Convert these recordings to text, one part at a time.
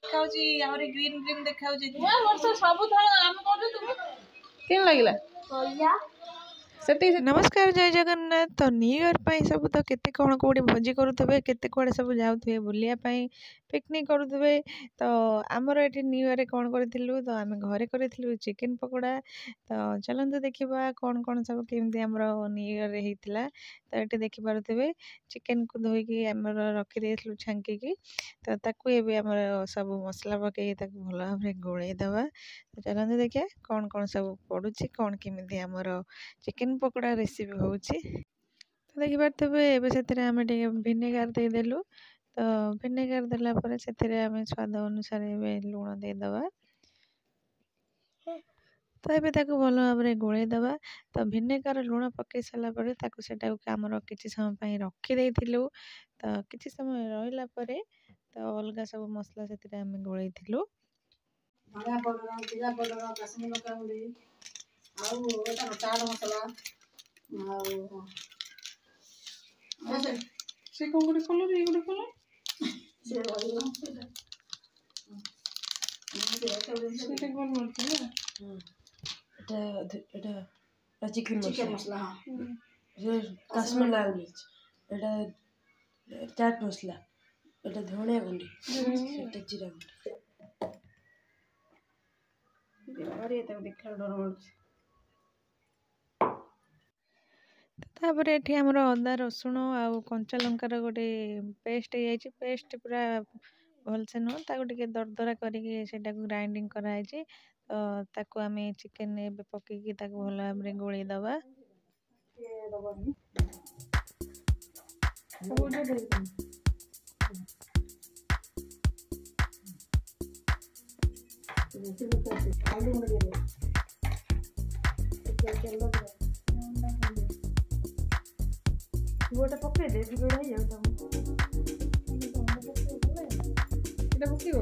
ଦେଖାଉଛି ଆହୁରି green green ଦେଖାଉଛି ନୂଆ ବର୍ଷ ସବୁଥର ଆମେ କରୁଛୁ କେମିତି ଲାଗିଲା ସେଠି ନମସ୍କାର ଜୟ ଜଗନ୍ନାଥ ତ ନ୍ୟୁ ଇୟର ପାଇଁ ସବୁ ତ କେତେ କ'ଣ କେଉଁଠି ଭୋଜି କରୁଥିବେ କେତେ କୁଆଡ଼େ ସବୁ ଯାଉଥିବେ ବୁଲିବା ପାଇଁ ପିକନିକ୍ କରୁଥିବେ ତ ଆମର ଏଠି ନ୍ୟୁ ଇୟରରେ କ'ଣ କରିଥିଲୁ ତ ଆମେ ଘରେ କରିଥିଲୁ ଚିକେନ୍ ପକୋଡ଼ା ତ ଚାଲନ୍ତୁ ଦେଖିବା କ'ଣ ସବୁ କେମିତି ଆମର ନ୍ୟୁ ଇୟରରେ ହେଇଥିଲା ତ ଏଠି ଦେଖିପାରୁଥିବେ ଚିକେନ୍କୁ ଧୋଇକି ଆମର ରଖିଦେଇଥିଲୁ ଛାଙ୍କିକି ତ ତାକୁ ଏବେ ଆମର ସବୁ ମସଲା ପକାଇକି ତାକୁ ଭଲ ଭାବରେ ଗୋଳେଇ ଦେବା ତ ଚାଲନ୍ତୁ ଦେଖିବା କ'ଣ ସବୁ ପଡ଼ୁଛି କ'ଣ କେମିତି ଆମର ଚିକେନ୍ ପକୋଡ଼ା ରେସିପି ହେଉଛି ତ ଦେଖିପାରୁଥିବେ ଏବେ ସେଥିରେ ଆମେ ଟିକେ ଭିନେଗାର ଦେଇଦେଲୁ ତ ଭିନେଗାର ଦେଲା ପରେ ସେଥିରେ ଆମେ ସ୍ୱାଦ ଅନୁସାରେ ଏବେ ଲୁଣ ଦେଇଦେବା ତ ଏବେ ତାକୁ ଭଲ ଭାବରେ ଗୋଳେଇ ଦେବା ତ ଭିନେଗାର ଲୁଣ ପକାଇ ସାରିଲା ପରେ ତାକୁ ସେଟାକୁ ଆମର କିଛି ସମୟ ପାଇଁ ରଖିଦେଇଥିଲୁ ତ କିଛି ସମୟ ରହିଲା ପରେ ତ ଅଲଗା ସବୁ ମସଲା ସେଥିରେ ଆମେ ଗୋଳେଇଥିଲୁ ଧନିଆ ପାଉଡର ଜିରା ପାଉଡର କାଶ୍ମୀର ଲଙ୍କା ଗୁଣ୍ଡ ଆଉ ଏଟା ଚାଟ ମସଲା ଆଉ ସେ କ'ଣ ଗୋଟେ କଲର୍ ଇଏ ଗୋଟେ କଲର୍ ସେ ରହିବ ସେଇଟା କ'ଣ କରୁଥିଲା এটা চিকেন মশলা হ্যাঁ কাশ্মীর লাল মির্চ এটা চাট মশলা এটা ধনিয়া গুঁড়ি এটা জিরা গুঁড়ি ଆରେ ତାକୁ ଦେଖିଲା ଡର ମାଡ଼ୁଛି ତାପରେ ଏଠି ଆମର ଅଦା ରସୁଣ ଆଉ କଞ୍ଚା ଲଙ୍କାର ଗୋଟେ ପେଷ୍ଟ ହେଇଯାଇଛି ପେଷ୍ଟ ପୁରା ଭଲସେ ନୁହଁ ତାକୁ ଟିକେ ଦରଦରା କରିକି ସେଇଟାକୁ ଗ୍ରାଇଣ୍ଡିଙ୍ଗ କରାହେଇଛି ତ ତାକୁ ଆମେ ଚିକେନ୍ ଏବେ ପକେଇକି ତାକୁ ଭଲ ଭାବରେ ଗୋଳେଇ ଦେବା ଗୋଟେ ପକେଇ ଦେ ଯୋଉଟା ହେଇଯାଉ এটা ପକେଇବ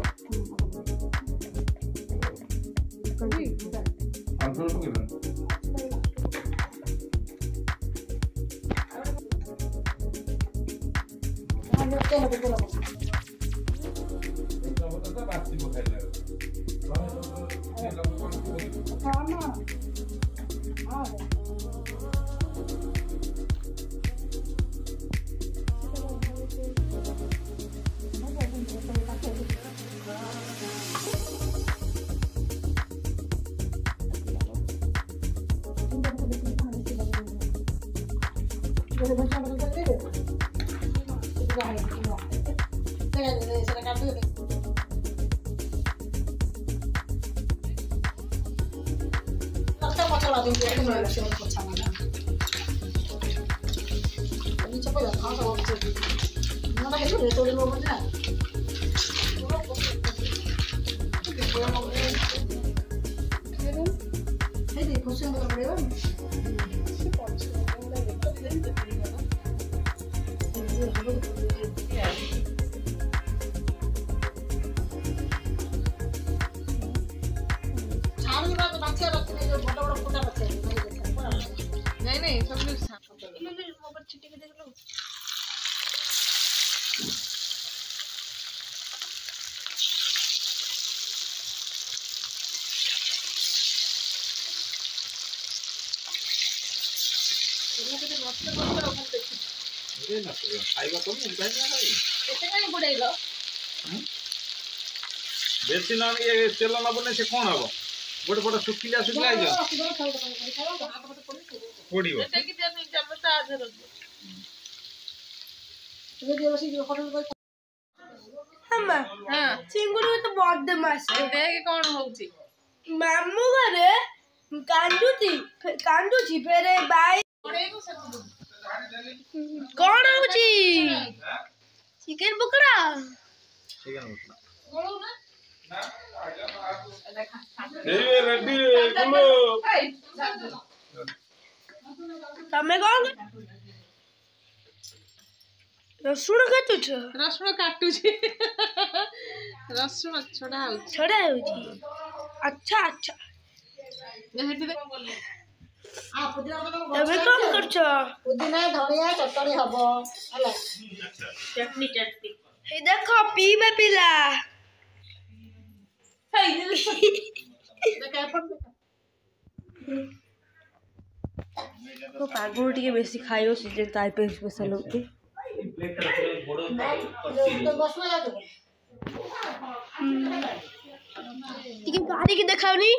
नहीं सब मोबाइल छिटी के देख लो बेसी न ये तेल नबने से कौन हम गोटे पट सुखिला सुखिला पड़ो चिंगुड़ी तो बर्थडे मास देख कौन होउची मामू घरे कांदुची फेरे बाई कौन होउची चिकन पकोड़ा रेडी बोलो तमे कौन रसुण काटुची रसुण छड़ा होउची अच्छा तमे कौन करछो पुदीना धनिया चटनी हबो हला चटनी हे देखो पीबे पिला आगुरी टिके बेसी खाइयो सीजन ताई पे स्पेशल होती ଟିକେ କାଢିକି ଦେଖାଉନି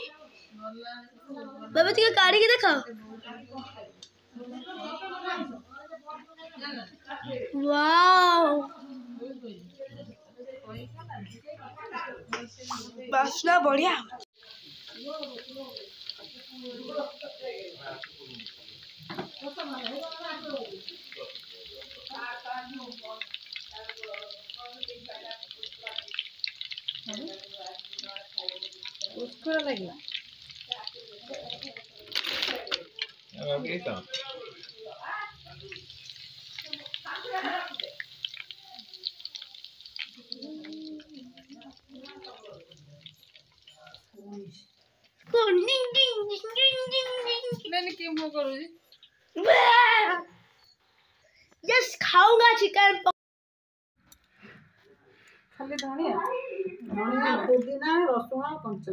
ବାବା ଟିକେ କାଢିକି ଦେଖାଅ वाओ बास्ना बढ़िया उसको लगे क्यों करूँ यस खाऊंगा चिकन खाली धनिया पुदीना रसुण कंचा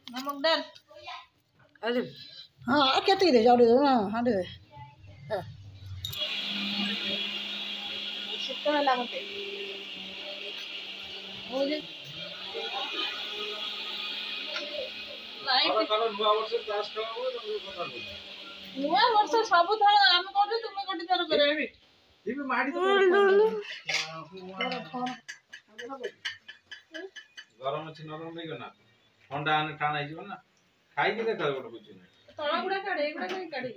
नमक डाल अरे हाँ केती दे जाओ दे ना हाँ दे सुक्का वाला मते हो जे କାରଣ ନୂଆ ବର୍ଷ କ୍ଲାସ୍ ଖେଳ ହବ ତମେ କଥା କହୁଛ ନୂଆ ବର୍ଷ ସବୁ ଥର ଆମେ କରୁଛୁ ତୁମେ ଗୋଟେ ଥର କର ଯିବି ମାଡି ତ ଗରମ ଅଛି ନରମ ନେଇଗଲ ନା ଥଣ୍ଡା ଆନେ ଟାଣ ହେଇଯିବ ନା ଖାଇକି ଦେଖ ଗୋଟେ ବୁଝି ନା ତଳ ଗୁଡା କାଢେ ଏଗୁଡା କାହିଁ କାଢି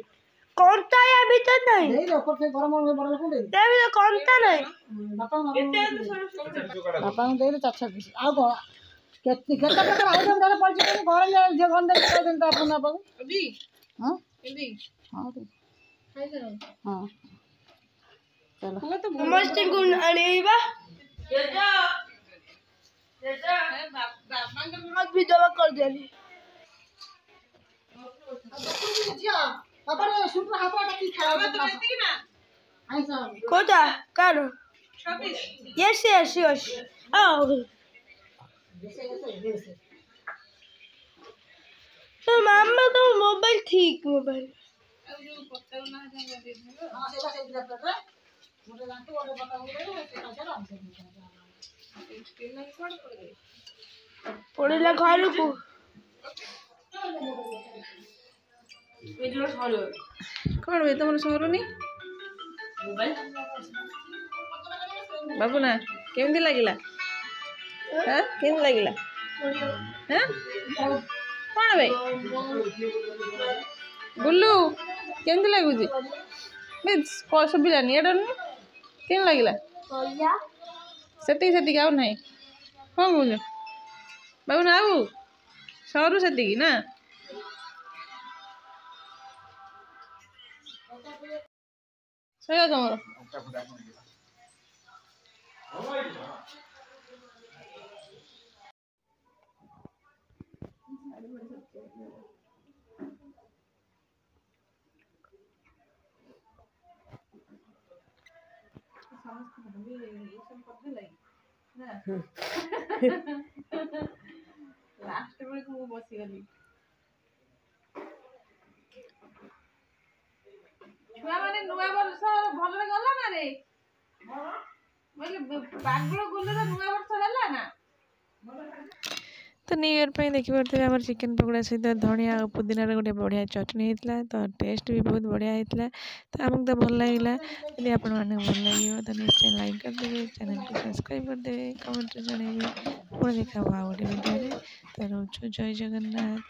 कौनता है अभी तो नहीं नहीं रे ऊपर से गरम में बड़ लोग दे अभी तो कौनता नहीं बापा बापा दे दे चाचा पीस आ को केती केता प्रकार आइटम दाना पड़ जे घर ले जे गंदे कर दिन ता अपन बाबू अभी हां अभी हां खाई जाओ हां चलो वो तो मस्त गुण अनेबा बापा के मत भी दवा कर देली जिया बाबा रे सुन हाथ की खावा तो रहती ना ऐसा कोता करो 26 यस यस यस आओ तो मामा तो मोबाइल ठीक मोबाइल अब जो पत्ता ना जाएगा दे दूंगा हां सेला से दिला प्लेट मोटे जानते वाले बता हुए से का चला हमसे स्किन नहीं पड़ गई पड़ेला घर को कौन भाई तुम सरुनी बाबू ना केमती लगिला हां केमती लगिला हां कौन भाई गुल्लू केमती लागुची मिस को सब जानी एडा केम लगिला सेती आउ नहीं कौन बोल बाबू ना आउ सरू सेती ना सही तमर लास्ट बेले को बसी गली छुआ माने नुआ वर्ष भलरे गला ना रे बोले बागलो गुल्ले नुआ वर्ष गला ना तो न्यू ईयर पे देखि पड़ते हमर चिकन पकोड़ा सहित धनिया और पुदीना रे गोटे बढ़िया चटनी हेतला तो टेस्ट भी बहुत बढ़िया हेतला तो हमक तो भल लागिला यदि आपण माने भल लागियो तो निश्चय लाइक कर देबे चैनल को सब्सक्राइब कर देबे कमेंट रे जणेबे पुଣି देखा हुआ गोटे वीडियो रे तो रोचो जय जगन्नाथ